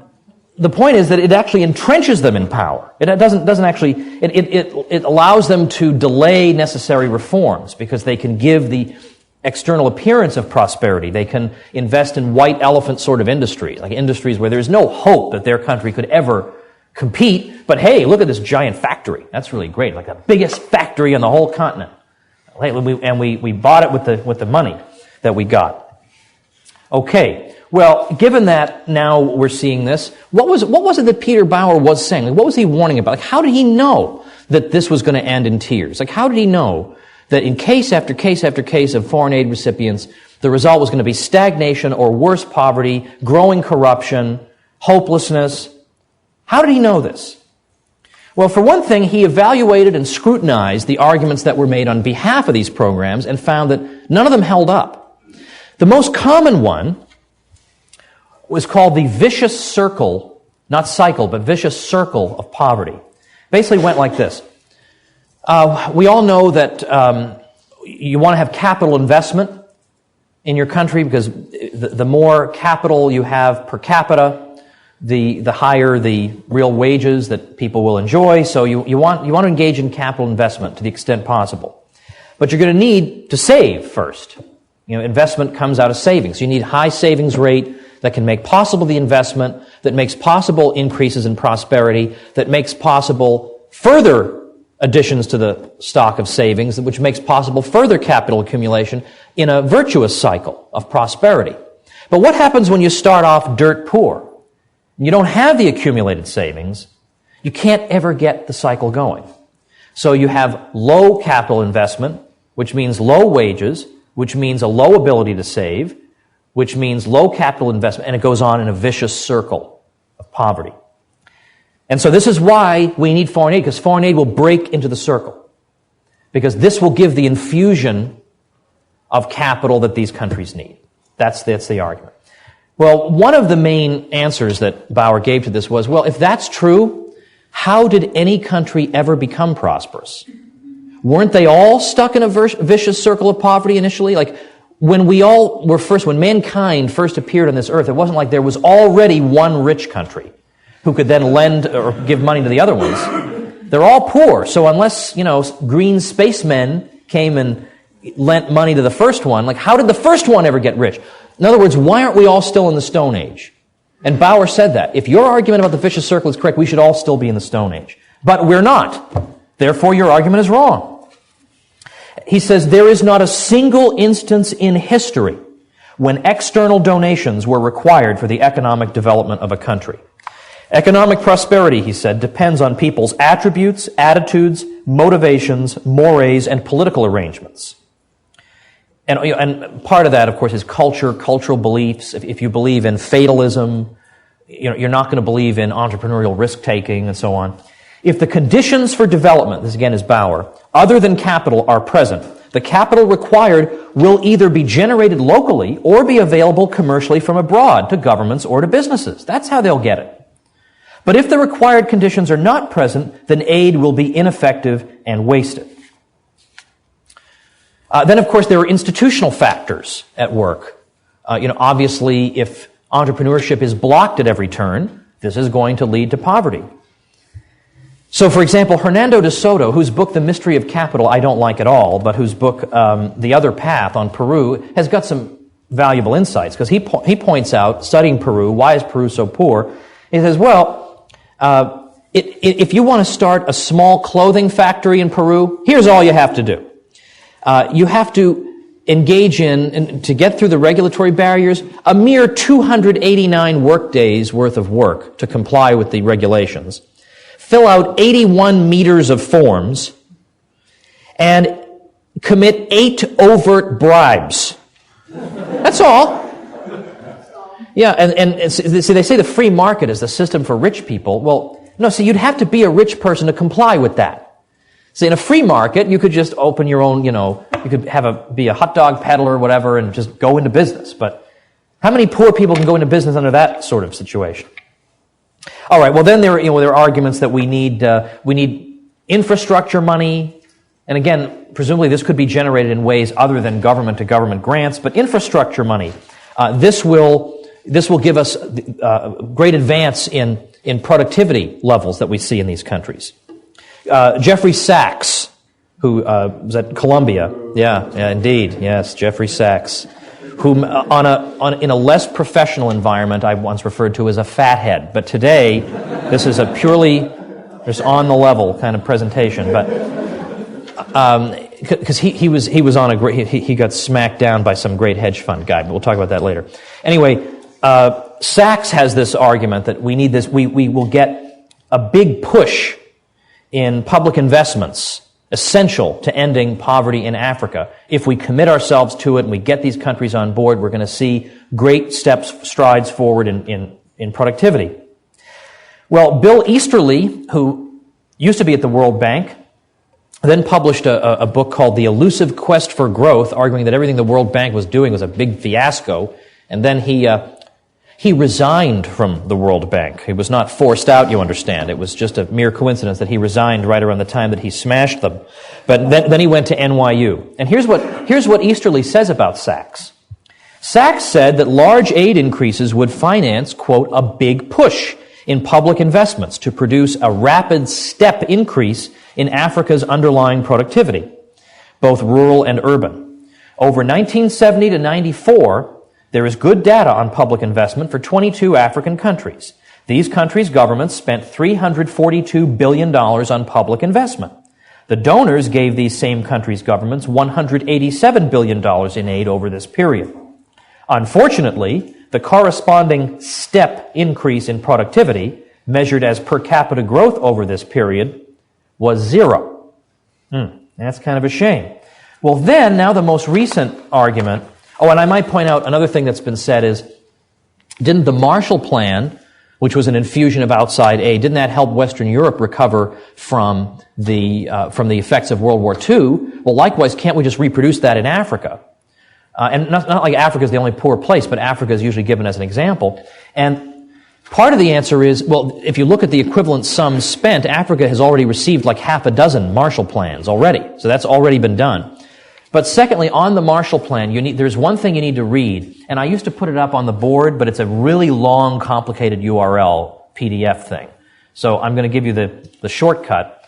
the point is that it actually entrenches them in power. It doesn't actually, it allows them to delay necessary reforms because they can give the external appearance of prosperity. They can invest in white elephant sort of industries, like industries where there's no hope that their country could ever compete. But hey, look at this giant factory. That's really great. Like the biggest factory on the whole continent. And we bought it with the money that we got. Okay. Well, given that now we're seeing this, what was it that Peter Bauer was saying? What was he warning about? How did he know that this was going to end in tears? How did he know that in case after case after case of foreign aid recipients, the result was going to be stagnation or worse poverty, growing corruption, hopelessness? How did he know this? Well, for one thing, he evaluated and scrutinized the arguments that were made on behalf of these programs and found that none of them held up. The most common one was called the vicious circle, not cycle, but vicious circle of poverty. Basically went like this. We all know that you want to have capital investment in your country because the more capital you have per capita, the higher the real wages that people will enjoy. So you want to engage in capital investment to the extent possible. But you're going to need to save first. Investment comes out of savings. You need high savings rate that can make possible the investment, that makes possible increases in prosperity, that makes possible further additions to the stock of savings, which makes possible further capital accumulation in a virtuous cycle of prosperity. But what happens when you start off dirt poor? You don't have the accumulated savings. You can't ever get the cycle going. So you have low capital investment, which means low wages, which means a low ability to save, which means low capital investment, and it goes on in a vicious circle of poverty. And so this is why we need foreign aid, because foreign aid will break into the circle. Because this will give the infusion of capital that these countries need. That's the argument. Well, one of the main answers that Bauer gave to this was, well, if that's true, how did any country ever become prosperous? Weren't they all stuck in a vicious circle of poverty initially? When mankind first appeared on this earth, it wasn't like there was already one rich country who could then lend or give money to the other ones. They're all poor. So unless, green spacemen came and lent money to the first one, how did the first one ever get rich? In other words, why aren't we all still in the Stone Age? And Bauer said that. If your argument about the vicious circle is correct, we should all still be in the Stone Age. But we're not. Therefore, your argument is wrong. He says, there is not a single instance in history when external donations were required for the economic development of a country. Economic prosperity, he said, depends on people's attributes, attitudes, motivations, mores, and political arrangements. And part of that, of course, is cultural beliefs. If you believe in fatalism, you're not going to believe in entrepreneurial risk-taking and so on. If the conditions for development, this again is Bauer, other than capital are present, the capital required will either be generated locally or be available commercially from abroad to governments or to businesses. That's how they'll get it. But if the required conditions are not present, then aid will be ineffective and wasted. Then, of course, there are institutional factors at work. Obviously, if entrepreneurship is blocked at every turn, this is going to lead to poverty. So, for example, Hernando de Soto, whose book, The Mystery of Capital, I don't like at all, but whose book, The Other Path on Peru, has got some valuable insights, because he points out, studying Peru, why is Peru so poor? He says, well, if you want to start a small clothing factory in Peru, here's all you have to do. You have to engage in, to get through the regulatory barriers, a mere 289 work days worth of work to comply with the regulations. Fill out 81 meters of forms, and commit 8 overt bribes. That's all. Yeah, and see, they say the free market is the system for rich people. Well, no, see, you'd have to be a rich person to comply with that. See, in a free market, you could just open your own, you could be a hot dog peddler or whatever and just go into business. But how many poor people can go into business under that sort of situation? All right, well then there are arguments that we need infrastructure money, and again, presumably this could be generated in ways other than government-to-government grants, but infrastructure money. This will give us great advance in productivity levels that we see in these countries. Jeffrey Sachs, who was at Columbia, yeah, indeed, yes, Jeffrey Sachs, whom in a less professional environment I once referred to as a fathead, but today this is a purely just on the level kind of presentation, but because he was on a great, he got smacked down by some great hedge fund guy, but we'll talk about that later. Anyway, Sachs has this argument that we need this, we will get a big push in public investments essential to ending poverty in Africa. If we commit ourselves to it and we get these countries on board, we're going to see great strides forward in productivity. Well, Bill Easterly, who used to be at the World Bank, then published a book called The Elusive Quest for Growth, arguing that everything the World Bank was doing was a big fiasco, and then he resigned from the World Bank. He was not forced out, you understand. It was just a mere coincidence that he resigned right around the time that he smashed them. But then he went to NYU. And here's what Easterly says about Sachs. Sachs said that large aid increases would finance, quote, a big push in public investments to produce a rapid step increase in Africa's underlying productivity, both rural and urban. Over 1970 to 94, there is good data on public investment for 22 African countries. These countries' governments spent $342 billion on public investment. The donors gave these same countries' governments $187 billion in aid over this period. Unfortunately, the corresponding step increase in productivity, measured as per capita growth over this period, was zero. That's kind of a shame. Well then, now the most recent argument. Oh, and I might point out another thing that's been said is, didn't the Marshall Plan, which was an infusion of outside aid, didn't that help Western Europe recover from the effects of World War II? Well, likewise, can't we just reproduce that in Africa? And not like Africa is the only poor place, but Africa is usually given as an example. And part of the answer is, well, if you look at the equivalent sums spent, Africa has already received like half a dozen Marshall Plans already. So that's already been done. But secondly, on the Marshall Plan, there's one thing you need to read, and I used to put it up on the board, but it's a really long, complicated URL PDF thing. So I'm going to give you the shortcut.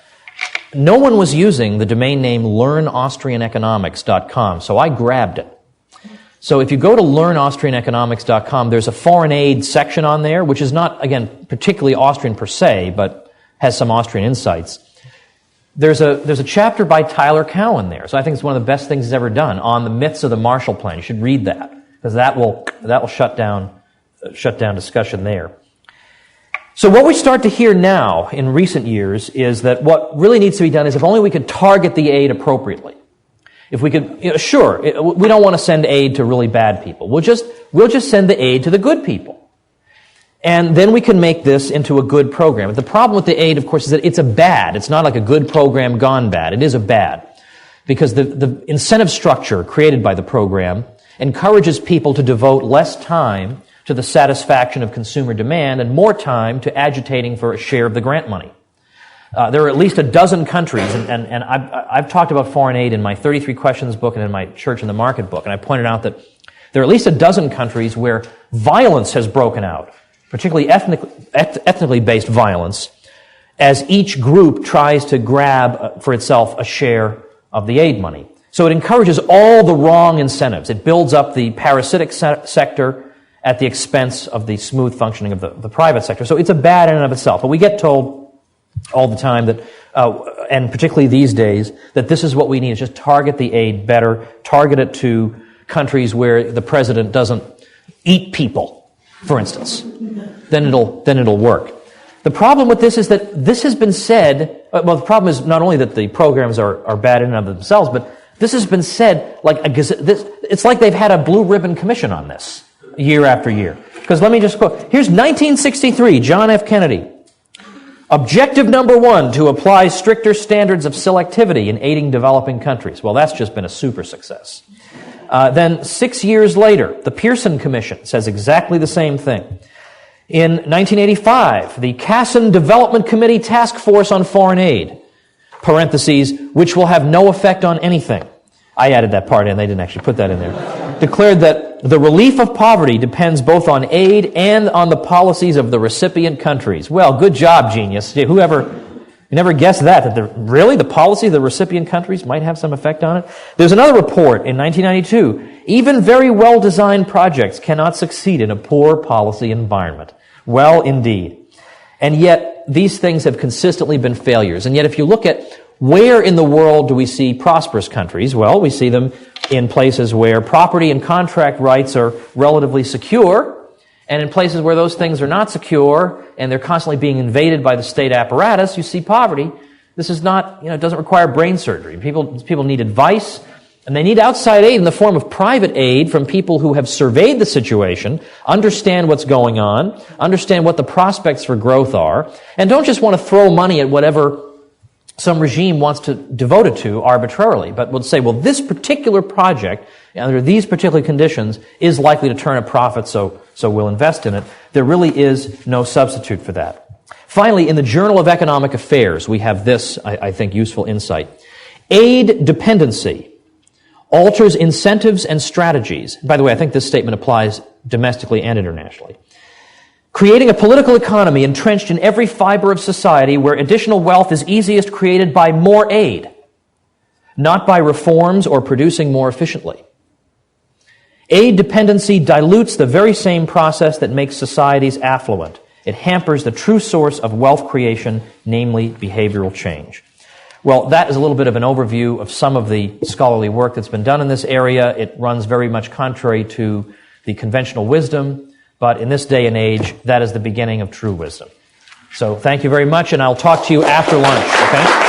No one was using the domain name learnaustrianeconomics.com, so I grabbed it. So if you go to learnaustrianeconomics.com, there's a foreign aid section on there, which is not, again, particularly Austrian per se, but has some Austrian insights. There's a chapter by Tyler Cowen there, so I think it's one of the best things he's ever done on the myths of the Marshall Plan. You should read that, because that will shut down discussion there. So what we start to hear now in recent years is that what really needs to be done is if only we could target the aid appropriately. If we could, sure, we don't want to send aid to really bad people. We'll just send the aid to the good people. And then we can make this into a good program. The problem with the aid, of course, is that it's a bad. It's not like a good program gone bad. It is a bad. Because the incentive structure created by the program encourages people to devote less time to the satisfaction of consumer demand and more time to agitating for a share of the grant money. There are at least a dozen countries, and I've talked about foreign aid in my 33 Questions book and in my Church in the Market book, and I pointed out that there are at least a dozen countries where violence has broken out, particularly ethnically based violence, as each group tries to grab for itself a share of the aid money. So it encourages all the wrong incentives. It builds up the parasitic sector at the expense of the smooth functioning of the private sector. So it's a bad in and of itself. But we get told all the time that, and particularly these days, that this is what we need, is just target the aid better, target it to countries where the president doesn't eat people, for instance. Then it'll work. The problem with this is that this has been said, well, the problem is not only that the programs are bad in and of themselves, but this has been said like it's like they've had a blue ribbon commission on this year after year. Because let me just quote. Here's 1963, John F. Kennedy. Objective number 1, to apply stricter standards of selectivity in aiding developing countries. Well, that's just been a super success. Then 6 years later, the Pearson Commission says exactly the same thing. In 1985, the Casson Development Committee Task Force on Foreign Aid, parentheses, which will have no effect on anything. I added that part in, they didn't actually put that in there. Declared that the relief of poverty depends both on aid and on the policies of the recipient countries. Well, good job, genius. You never guessed that really the policy of the recipient countries might have some effect on it? There's another report in 1992. Even very well-designed projects cannot succeed in a poor policy environment. Well, indeed. And yet, these things have consistently been failures. And yet, if you look at where in the world do we see prosperous countries? Well, we see them in places where property and contract rights are relatively secure, and in places where those things are not secure and they're constantly being invaded by the state apparatus, you see poverty. This is not, it doesn't require brain surgery. People need advice, and they need outside aid in the form of private aid from people who have surveyed the situation, understand what's going on, understand what the prospects for growth are, and don't just want to throw money at whatever some regime wants to devote it to arbitrarily, but will say, well, this particular project, under these particular conditions, is likely to turn a profit, so we'll invest in it. There really is no substitute for that. Finally, in the Journal of Economic Affairs, we have this, I think, useful insight. Aid dependency alters incentives and strategies. By the way, I think this statement applies domestically and internationally. Creating a political economy entrenched in every fiber of society where additional wealth is easiest created by more aid, not by reforms or producing more efficiently. Aid dependency dilutes the very same process that makes societies affluent. It hampers the true source of wealth creation, namely behavioral change. Well, that is a little bit of an overview of some of the scholarly work that's been done in this area. It runs very much contrary to the conventional wisdom. But in this day and age, that is the beginning of true wisdom. So thank you very much, and I'll talk to you after lunch, okay?